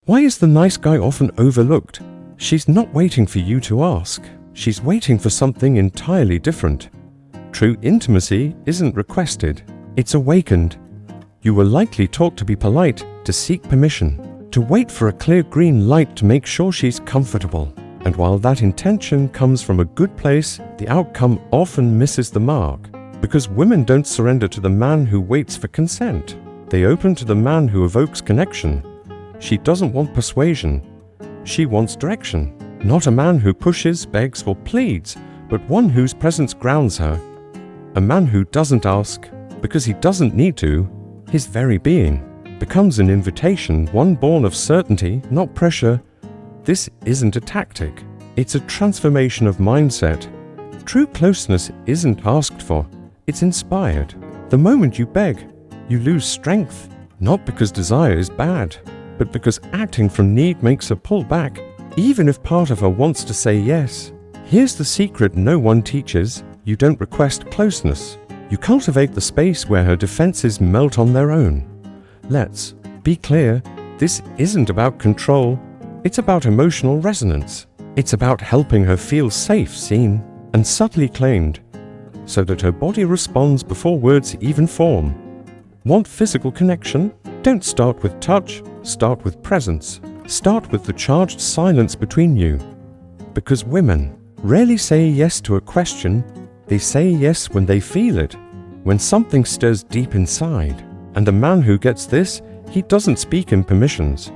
Why is the nice guy often overlooked? She's not waiting for you to ask. She's waiting for something entirely different. True intimacy isn't requested, it's awakened. You were likely taught to be polite, to seek permission, to wait for a clear green light to make sure she's comfortable. And while that intention comes from a good place, the outcome often misses the mark. Because women don't surrender to the man who waits for consent. They open to the man who evokes connection. She doesn't want persuasion. She wants direction. Not a man who pushes, begs, or pleads, but one whose presence grounds her. A man who doesn't ask, because he doesn't need to. His very being becomes an invitation, one born of certainty, not pressure. This isn't a tactic. It's a transformation of mindset. True closeness isn't asked for. It's inspired. The moment you beg, you lose strength, not because desire is bad, but because acting from need makes her pull back, even if part of her wants to say yes. Here's the secret no one teaches. You don't request closeness. You cultivate the space where her defenses melt on their own. Let's be clear, this isn't about control. It's about emotional resonance. It's about helping her feel safe, seen, and subtly claimed, so that her body responds before words even form. Want physical connection? Don't start with touch, start with presence. Start with the charged silence between you. Because women rarely say yes to a question, they say yes when they feel it, when something stirs deep inside. And a man who gets this, he doesn't speak in permissions.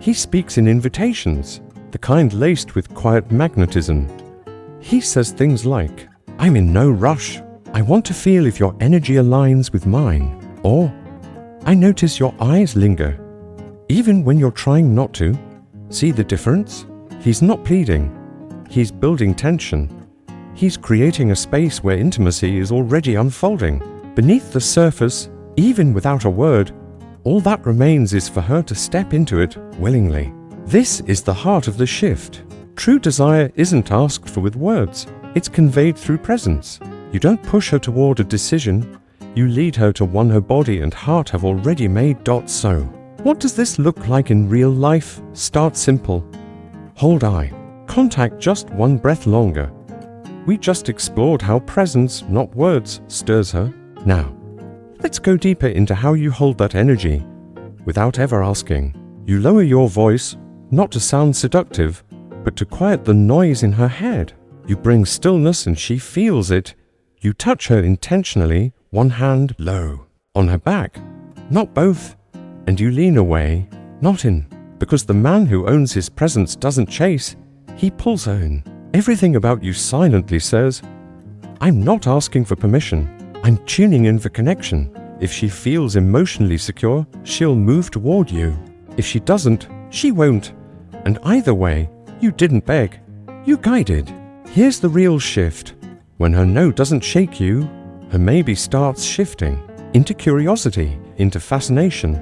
He speaks in invitations, the kind laced with quiet magnetism. He says things like, "I'm in no rush. I want to feel if your energy aligns with mine." Or, "I notice your eyes linger, even when you're trying not to." See the difference? He's not pleading. He's building tension. He's creating a space where intimacy is already unfolding. Beneath the surface, even without a word, all that remains is for her to step into it willingly. This is the heart of the shift. True desire isn't asked for with words. It's conveyed through presence. You don't push her toward a decision. You lead her to one her body and heart have already made. So, what does this look like in real life? Start simple. Hold eye contact just one breath longer. We just explored how presence, not words, stirs her. Now, let's go deeper into how you hold that energy without ever asking. You lower your voice, not to sound seductive, but to quiet the noise in her head. You bring stillness and she feels it. You touch her intentionally, one hand low, on her back, not both, and you lean away, not in, because the man who owns his presence doesn't chase, he pulls her in. Everything about you silently says, "I'm not asking for permission, I'm tuning in for connection." If she feels emotionally secure, she'll move toward you. If she doesn't, she won't. And either way, you didn't beg, you guided. Here's the real shift. When her no doesn't shake you, her maybe starts shifting into curiosity, into fascination.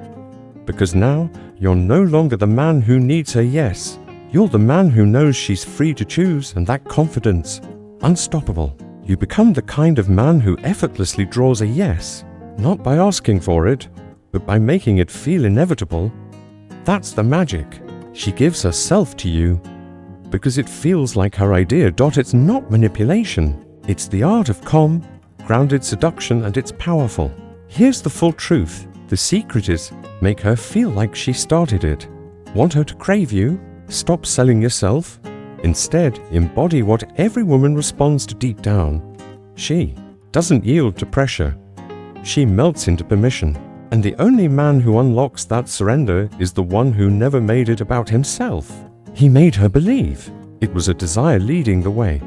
Because now, you're no longer the man who needs her yes. You're the man who knows she's free to choose, and that confidence, unstoppable. You become the kind of man who effortlessly draws a yes, not by asking for it, but by making it feel inevitable. That's the magic. She gives herself to you because it feels like her idea. It's not manipulation. It's the art of calm, grounded seduction, and it's powerful. Here's the full truth. The secret is, make her feel like she started it. Want her to crave you? Stop selling yourself. Instead, embody what every woman responds to deep down. She doesn't yield to pressure. She melts into permission. And the only man who unlocks that surrender is the one who never made it about himself. He made her believe it was a desire leading the way.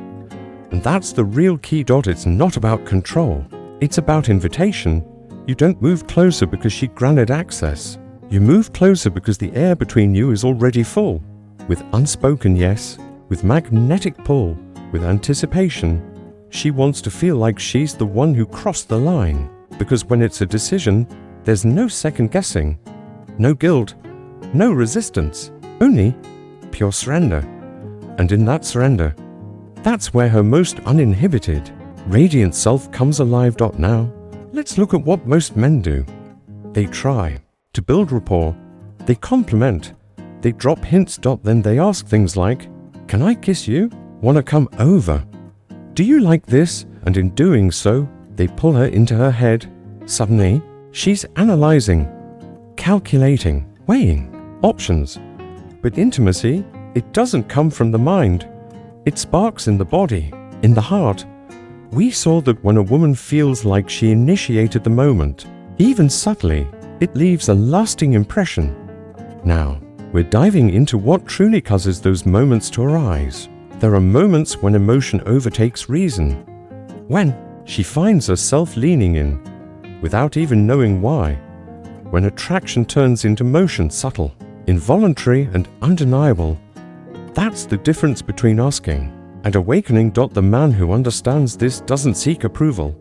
And that's the real key. It's not about control. It's about invitation. You don't move closer because she granted access. You move closer because the air between you is already full. With unspoken yes, with magnetic pull, with anticipation. She wants to feel like she's the one who crossed the line. Because when it's a decision, there's no second guessing, no guilt, no resistance, only pure surrender. And in that surrender, that's where her most uninhibited, radiant self comes alive. Now, let's look at what most men do. They try to build rapport, they compliment, They drop hints. Then they ask things like, "Can I kiss you? Wanna come over? Do you like this?" And in doing so, they pull her into her head. Suddenly, she's analyzing, calculating, weighing options. But intimacy, it doesn't come from the mind. It sparks in the body, in the heart. We saw that when a woman feels like she initiated the moment, even subtly, it leaves a lasting impression. Now, we're diving into what truly causes those moments to arise. There are moments when emotion overtakes reason. When she finds herself leaning in, without even knowing why. When attraction turns into motion, subtle, involuntary and undeniable. That's the difference between asking and awakening. The man who understands this doesn't seek approval.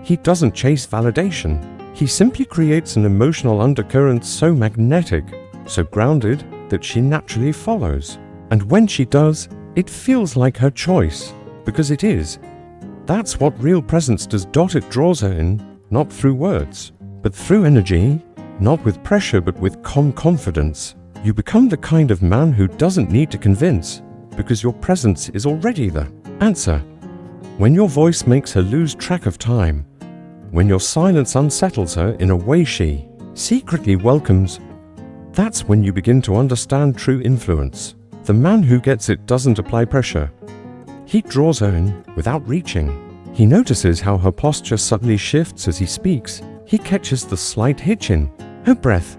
He doesn't chase validation. He simply creates an emotional undercurrent so magnetic, so grounded, that she naturally follows. And when she does, it feels like her choice, because it is. That's what real presence does. It draws her in, not through words, but through energy, not with pressure but with calm confidence. You become the kind of man who doesn't need to convince, because your presence is already the answer. When your voice makes her lose track of time, when your silence unsettles her in a way she secretly welcomes, that's when you begin to understand true influence. The man who gets it doesn't apply pressure. He draws her in without reaching. He notices how her posture subtly shifts as he speaks. He catches the slight hitch in her breath.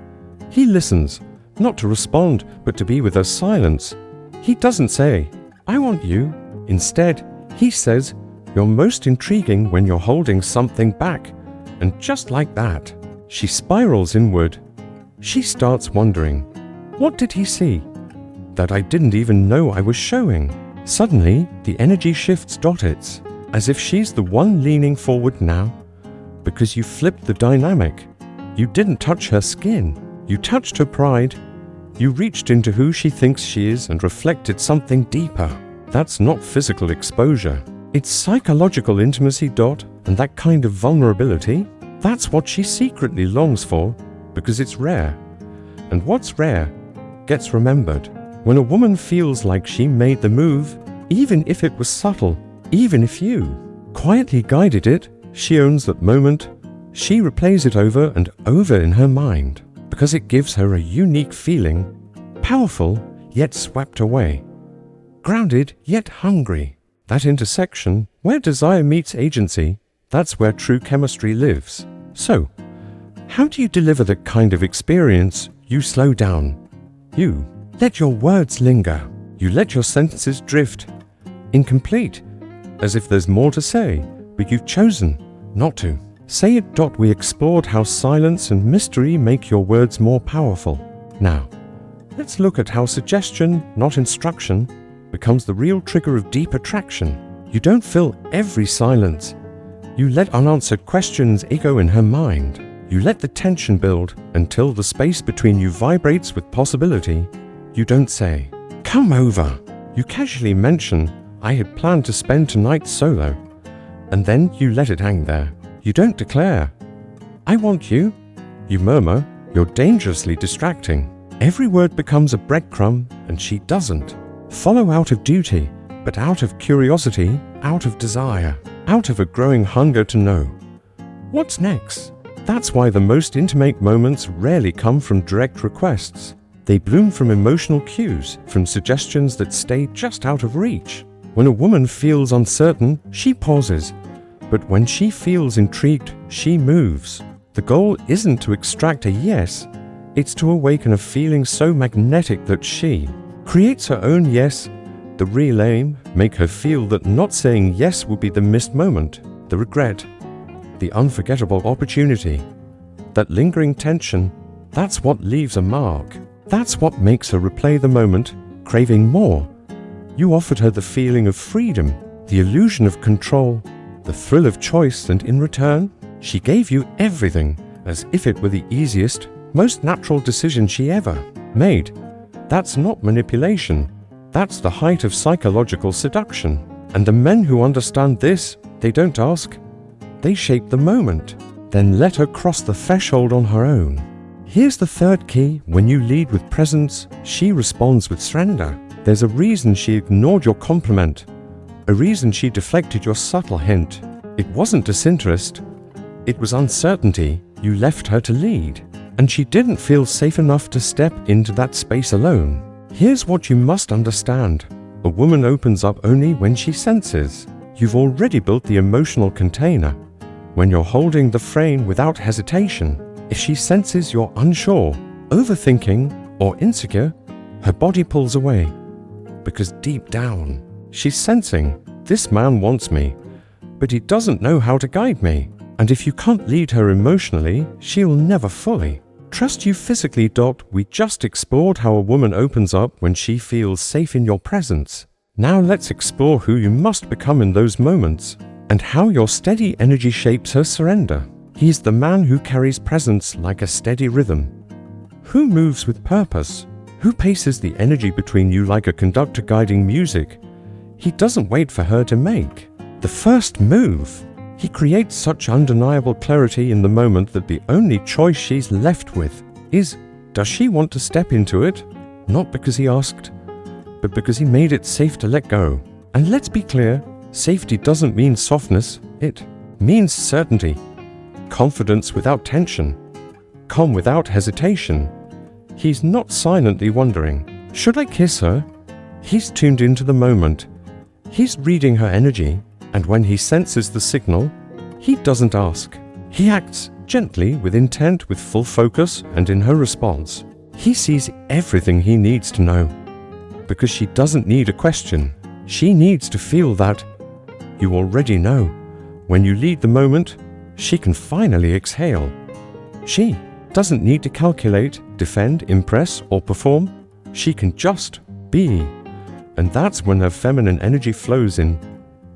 He listens, not to respond, but to be with her silence. He doesn't say, "I want you." Instead, he says, "You're most intriguing when you're holding something back." And just like that, she spirals inward. She starts wondering, what did he see that I didn't even know I was showing? Suddenly, the energy shifts. It's as if she's the one leaning forward now, because you flipped the dynamic. You didn't touch her skin. You touched her pride. You reached into who she thinks she is and reflected something deeper. That's not physical exposure. It's psychological intimacy. And that kind of vulnerability, that's what she secretly longs for, because it's rare. And what's rare gets remembered. When a woman feels like she made the move, even if it was subtle, even if you quietly guided it, she owns that moment. She replays it over and over in her mind, because it gives her a unique feeling, powerful yet swept away, grounded yet hungry. That intersection, where desire meets agency, that's where true chemistry lives. So, how do you deliver that kind of experience? You slow down. You let your words linger. You let your sentences drift, incomplete, as if there's more to say, but you've chosen not to say it. We explored how silence and mystery make your words more powerful. Now, let's look at how suggestion, not instruction, becomes the real trigger of deep attraction. You don't fill every silence. You let unanswered questions echo in her mind. You let the tension build until the space between you vibrates with possibility. You don't say, "Come over." You casually mention, "I had planned to spend tonight solo." And then you let it hang there. You don't declare, "I want you." You murmur, "You're dangerously distracting." Every word becomes a breadcrumb, and she doesn't follow out of duty, but out of curiosity, out of desire, out of a growing hunger to know what's next. That's why the most intimate moments rarely come from direct requests. They bloom from emotional cues, from suggestions that stay just out of reach. When a woman feels uncertain, she pauses. But when she feels intrigued, she moves. The goal isn't to extract a yes, it's to awaken a feeling so magnetic that she creates her own yes. The real aim, make her feel that not saying yes will be the missed moment, the regret, the unforgettable opportunity. That lingering tension, that's what leaves a mark. That's what makes her replay the moment, craving more. You offered her the feeling of freedom, the illusion of control, the thrill of choice, and in return, she gave you everything, as if it were the easiest, most natural decision she ever made. That's not manipulation. That's the height of psychological seduction. And the men who understand this, they don't ask. They shape the moment, then let her cross the threshold on her own. Here's the third key. When you lead with presence, she responds with surrender. There's a reason she ignored your compliment, a reason she deflected your subtle hint. It wasn't disinterest, it was uncertainty. You left her to lead, and she didn't feel safe enough to step into that space alone. Here's what you must understand. A woman opens up only when she senses. You've already built the emotional container. When you're holding the frame without hesitation, if she senses you're unsure, overthinking, or insecure, her body pulls away. Because deep down, she's sensing, this man wants me, but he doesn't know how to guide me. And if you can't lead her emotionally, she'll never fully trust you physically. We just explored how a woman opens up when she feels safe in your presence. Now let's explore who you must become in those moments, and how your steady energy shapes her surrender. He's the man who carries presence like a steady rhythm, who moves with purpose, who paces the energy between you like a conductor guiding music. He doesn't wait for her to make the first move. He creates such undeniable clarity in the moment that the only choice she's left with is, does she want to step into it? Not because he asked, but because he made it safe to let go. And let's be clear, safety doesn't mean softness, it means certainty, confidence without tension, calm without hesitation. He's not silently wondering, should I kiss her? He's tuned into the moment. He's reading her energy. And when he senses the signal, he doesn't ask. He acts gently, with intent, with full focus, and in her response, he sees everything he needs to know. Because she doesn't need a question. She needs to feel that you already know. When you lead the moment, she can finally exhale. She doesn't need to calculate, defend, impress, or perform. She can just be. And that's when her feminine energy flows in.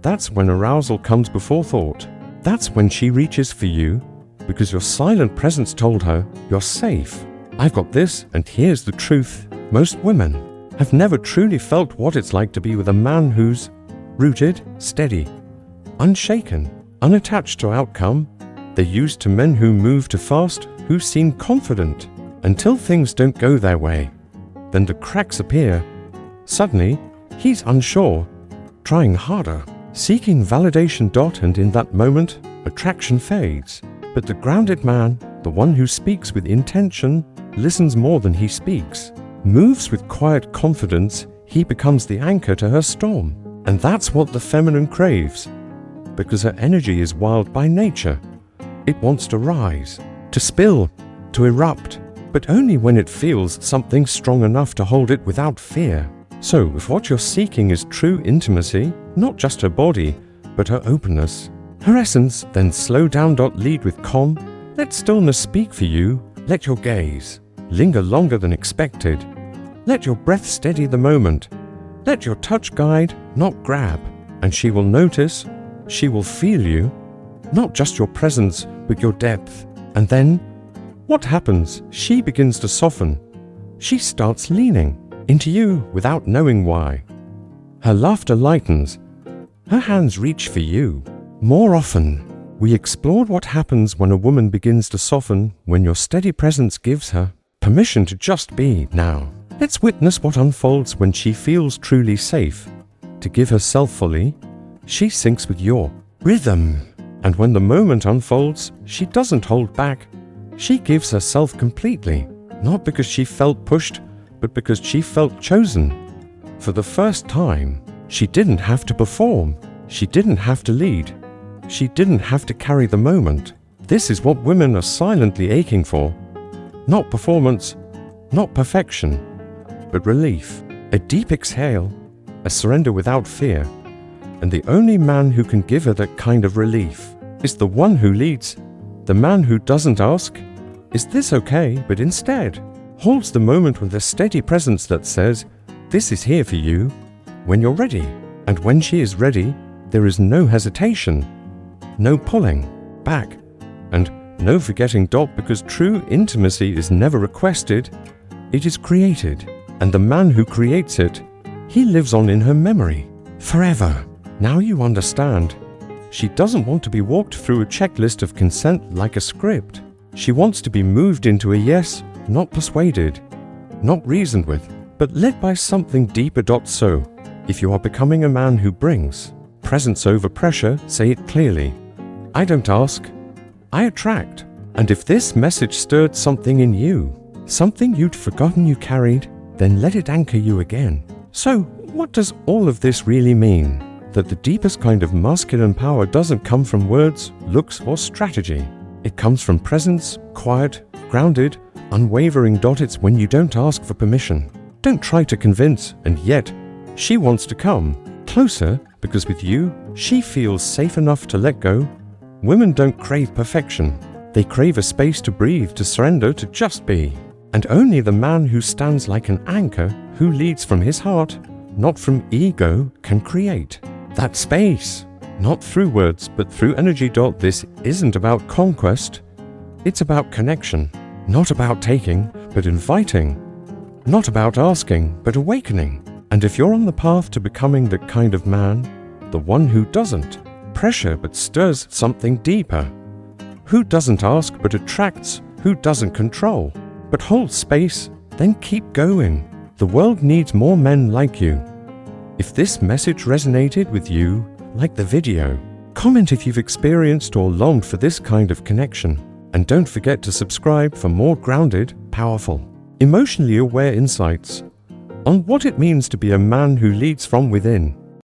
That's when arousal comes before thought. That's when she reaches for you, because your silent presence told her, you're safe. I've got this, and here's the truth. Most women have never truly felt what it's like to be with a man who's rooted, steady, unshaken, unattached to outcome. They're used to men who move too fast, who seem confident, until things don't go their way. Then the cracks appear. Suddenly, he's unsure, trying harder, seeking validation. And in that moment, attraction fades. But the grounded man, the one who speaks with intention, listens more than he speaks, moves with quiet confidence. He becomes the anchor to her storm. And that's what the feminine craves, because her energy is wild by nature. It wants to rise, to spill, to erupt, but only when it feels something strong enough to hold it without fear. So if what you're seeking is true intimacy, not just her body, but her openness, her essence, then slow down. Lead with calm. Let stillness speak for you. Let your gaze linger longer than expected. Let your breath steady the moment. Let your touch guide, not grab. And she will notice, she will feel you, not just your presence, but your depth. And then, what happens? She begins to soften. She starts leaning into you without knowing why. Her laughter lightens. Her hands reach for you. More often, we explored what happens when a woman begins to soften, when your steady presence gives her permission to just be. Now, let's witness what unfolds when she feels truly safe to give herself fully. She syncs with your rhythm. And when the moment unfolds, she doesn't hold back. She gives herself completely, not because she felt pushed, but because she felt chosen. For the first time, she didn't have to perform. She didn't have to lead. She didn't have to carry the moment. This is what women are silently aching for. Not performance, not perfection, but relief. A deep exhale, a surrender without fear. And the only man who can give her that kind of relief is the one who leads, the man who doesn't ask, is this okay, but instead holds the moment with a steady presence that says, this is here for you when you're ready. And when she is ready, there is no hesitation, no pulling back, and no forgetting. Because true intimacy is never requested, it is created. And the man who creates it, he lives on in her memory forever. Now you understand. She doesn't want to be walked through a checklist of consent like a script. She wants to be moved into a yes, not persuaded, not reasoned with, but led by something deeper. So, if you are becoming a man who brings presence over pressure, say it clearly. I don't ask, I attract. And if this message stirred something in you, something you'd forgotten you carried, then let it anchor you again. So, what does all of this really mean? That the deepest kind of masculine power doesn't come from words, looks, or strategy. It comes from presence, quiet, grounded, unwavering. It's when you don't ask for permission, don't try to convince, and yet she wants to come closer because with you, she feels safe enough to let go. Women don't crave perfection. They crave a space to breathe, to surrender, to just be. And only the man who stands like an anchor, who leads from his heart, not from ego, can create that space. Not through words, but through energy. This isn't about conquest. It's about connection. Not about taking, but inviting. Not about asking, but awakening. And if you're on the path to becoming the kind of man, the one who doesn't pressure but stirs something deeper, who doesn't ask but attracts, who doesn't control but holds space, then keep going. The world needs more men like you. If this message resonated with you, like the video, comment if you've experienced or longed for this kind of connection. And don't forget to subscribe for more grounded, powerful, emotionally aware insights on what it means to be a man who leads from within.